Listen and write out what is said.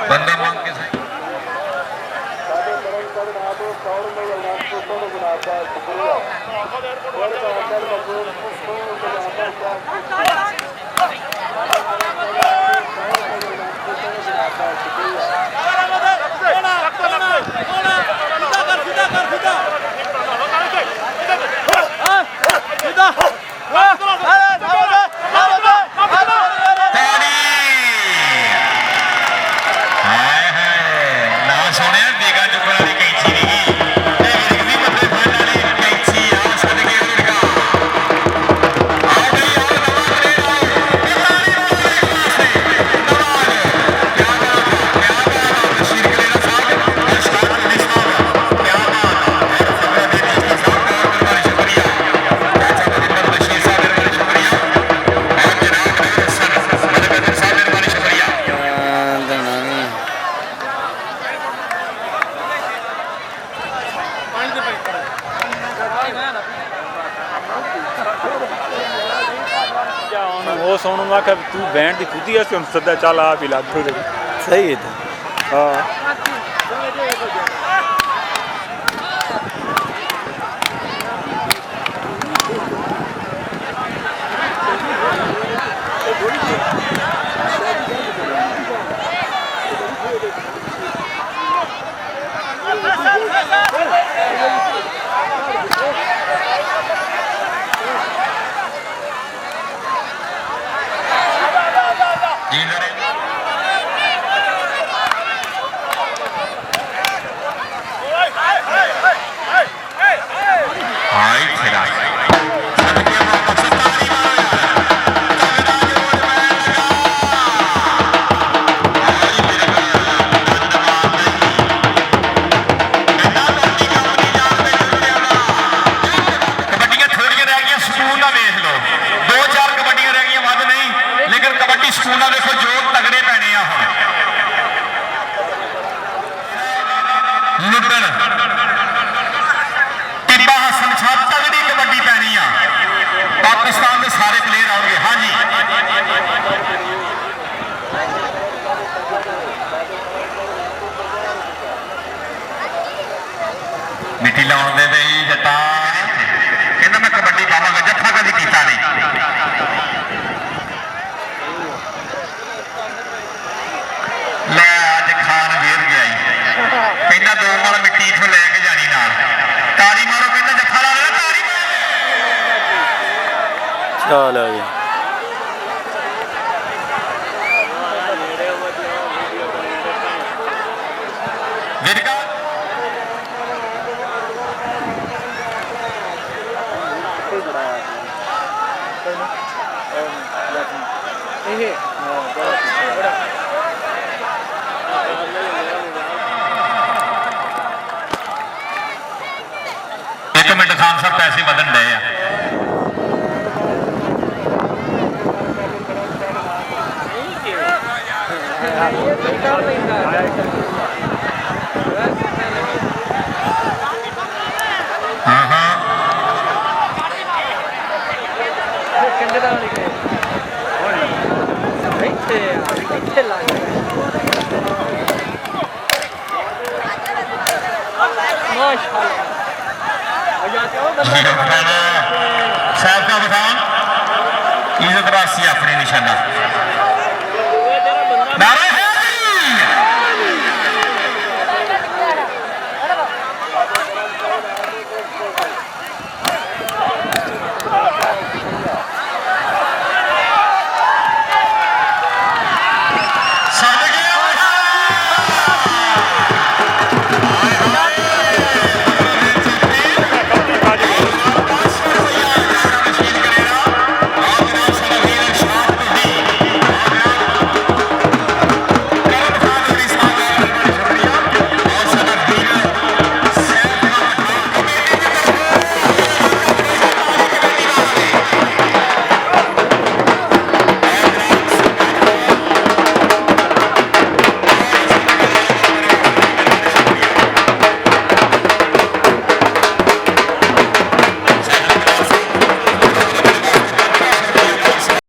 बंदा मांग के सोनू मैं आख्या तू बैंड की खुदी है सदा चल आप ही लाग सही है तो हाँ पाकिस्तान के सारे प्लेयर आओगे। हाँ जी मिट्टी लाने जटा कहना मैं कबड्डी पावांगा जत्था कभी किया नहीं मैं अज खान वेर गया कहना 2 वाल मिट्टी इथों लैके जानी नाल तारी मारो कहना जत्था ला लेना तारी चलो जी एक मिनट खान साहब पैसे बदन डे साहब का बताओ इज्जत राशि अपने निशाना